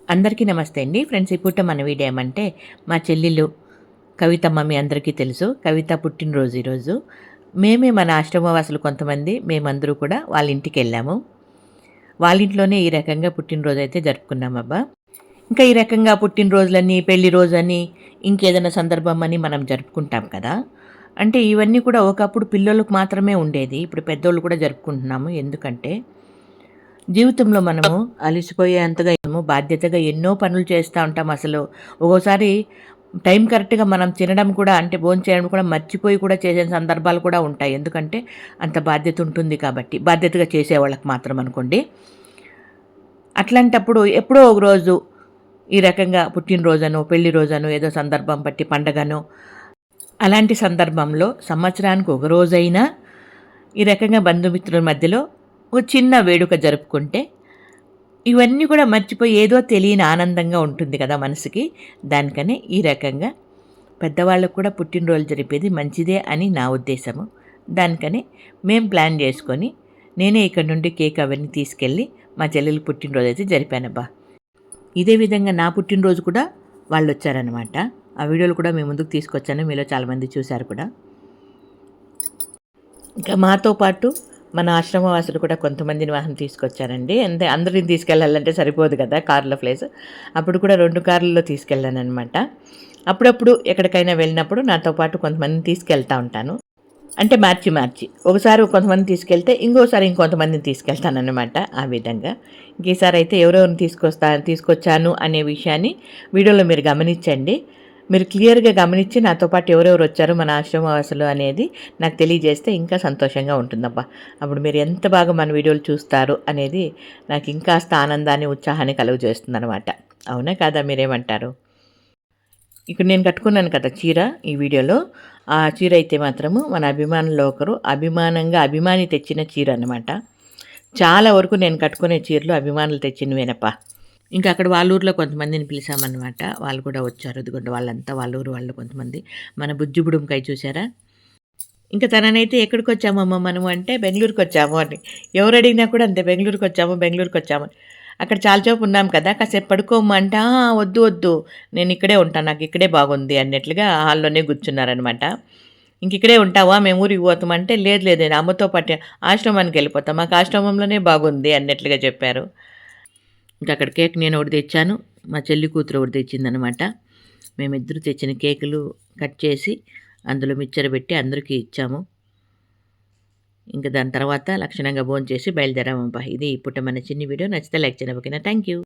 అందరికీ నమస్తే అండి ఫ్రెండ్స్. ఈ పూట మన వీడియో ఏమంటే మా చెల్లెలు కవితమ్మ, మీ అందరికీ తెలుసు. కవిత పుట్టినరోజు ఈరోజు. మేమే మన ఆశ్రమవాసులు కొంతమంది మేమందరూ కూడా వాళ్ళ ఇంటికి వెళ్ళాము. వాళ్ళ ఇంట్లోనే ఈ రకంగా పుట్టినరోజు అయితే జరుపుకున్నామబ్బా. ఇంకా ఈ రకంగా పుట్టినరోజులని, పెళ్లి రోజని, ఇంకేదైనా సందర్భం అని మనం జరుపుకుంటాం కదా. అంటే ఇవన్నీ కూడా ఒకప్పుడు పిల్లలకు మాత్రమే ఉండేది. ఇప్పుడు పెద్దోళ్ళు కూడా జరుపుకుంటున్నాము. ఎందుకంటే జీవితంలో మనము అలసిపోయేంతగా బాధ్యతగా ఎన్నో పనులు చేస్తూ ఉంటాం. అసలు ఒక్కోసారి టైం కరెక్ట్గా మనం తినడం కూడా, అంటే భోంచేయడం కూడా మర్చిపోయి కూడా చేసే సందర్భాలు కూడా ఉంటాయి. ఎందుకంటే అంత బాధ్యత ఉంటుంది కాబట్టి, బాధ్యతగా చేసేవాళ్ళకి మాత్రం అనుకోండి. అట్లాంటప్పుడు ఎప్పుడో ఒక రోజు ఈ రకంగా పుట్టినరోజను, పెళ్లి రోజను, ఏదో సందర్భం బట్టి పండగను, అలాంటి సందర్భంలో సంవత్సరానికి ఒక రోజైనా ఈ రకంగా బంధుమిత్రుల మధ్యలో ఒక చిన్న వేడుక జరుపుకుంటే ఇవన్నీ కూడా మర్చిపోయి ఏదో తెలియని ఆనందంగా ఉంటుంది కదా మనసుకి. దానికనే ఈ రకంగా పెద్దవాళ్ళకు కూడా పుట్టినరోజు జరిపేది మంచిదే అని నా ఉద్దేశము. దానికని మేము ప్లాన్ చేసుకొని నేనే ఇక్కడ నుండి కేక్ అవన్నీ తీసుకెళ్ళి మా చెల్లెలు పుట్టినరోజు అయితే జరిపానబ్బా. ఇదే విధంగా నా పుట్టినరోజు కూడా వాళ్ళు వచ్చారనమాట. ఆ వీడియోలు కూడా మీ ముందుకు తీసుకొచ్చాను. మీలో చాలామంది చూశారు కూడా. ఇంకా మాతో పాటు మన ఆశ్రమవాసులు కూడా కొంతమందిని వాహనం తీసుకొచ్చారండి. అంటే అందరిని తీసుకెళ్ళాలంటే సరిపోదు కదా కార్లో ప్లేస్. అప్పుడు కూడా 2 కార్లలో తీసుకెళ్ళానమాట. అప్పుడప్పుడు ఎక్కడికైనా వెళ్ళినప్పుడు నాతో పాటు కొంతమందిని తీసుకెళ్తూ ఉంటాను. అంటే మార్చి ఒకసారి కొంతమందిని తీసుకెళ్తే ఇంకోసారి ఇంకొంతమందిని తీసుకెళ్తానన్నమాట. ఆ విధంగా ఈసారి అయితే ఎవరెవరిని తీసుకొచ్చాను అనే విషయాన్ని వీడియోలో మీరు గమనించండి. మీరు క్లియర్గా గమనించి నాతో పాటు ఎవరెవరు వచ్చారో మన ఆశ్రమవాసులు అనేది నాకు తెలియజేస్తే ఇంకా సంతోషంగా ఉంటుందబ్బా. అప్పుడు మీరు ఎంత బాగా మన వీడియోలు చూస్తారు అనేది నాకు ఇంకాస్త ఆనందాన్ని, ఉత్సాహాన్ని కలుగజేస్తుంది అనమాట. అవునా కాదా, మీరేమంటారు? ఇక్కడ నేను కట్టుకున్నాను కదా చీర ఈ వీడియోలో, ఆ చీర అయితే మాత్రము మన అభిమానుల్లో ఒకరు అభిమాని తెచ్చిన చీర అనమాట. చాలా వరకు నేను కట్టుకునే చీరలు అభిమానులు తెచ్చినవేనప్ప. ఇంకా అక్కడ వాళ్ళ ఊరిలో కొంతమందిని పిలిచామన్నమాట. వాళ్ళు కూడా వచ్చారు. ఇదిగోండి వాళ్ళంతా వాళ్ళ ఊరు వాళ్ళు కొంతమంది. మన బుజ్జిబుడుంకాయ చూసారా. ఇంకా తననైతే ఎక్కడికి వచ్చామమ్మ మనము అంటే బెంగళూరుకి వచ్చాము అని. ఎవరు అడిగినా కూడా అంతే, బెంగళూరుకి వచ్చాము. అక్కడ చాలాసేపు ఉన్నాం కదా, కాసేపు పడుకోమంట. వద్దు వద్దు, నేను ఇక్కడే ఉంటాను, నాకు ఇక్కడే బాగుంది అన్నట్లుగా హాల్లోనే కూర్చున్నారనమాట. ఇంక ఇక్కడే ఉంటావా, మేము ఊరికి పోతామంటే లేదు లేదు, నేను అమ్మతో పాటు ఆశ్రమానికి వెళ్ళిపోతాం, మాకు ఆశ్రమంలోనే బాగుంది అన్నట్లుగా చెప్పారు. ఇంకా అక్కడ కేక్ నేను ఒకటి తెచ్చాను, మా చెల్లి కూతురు ఒకటి తెచ్చిందనమాట. మేమిద్దరు తెచ్చిన కేకులు కట్ చేసి అందులో మిక్చర్ పెట్టి అందరికీ ఇచ్చాము. ఇంకా దాని తర్వాత లక్షణంగా భోంచేసి బయలుదేరామబ్బా. ఇది ఇప్పుడు మన చిన్ని వీడియో. నచ్చితే లైక్ చేయండి. ఓకేనా? Thank you.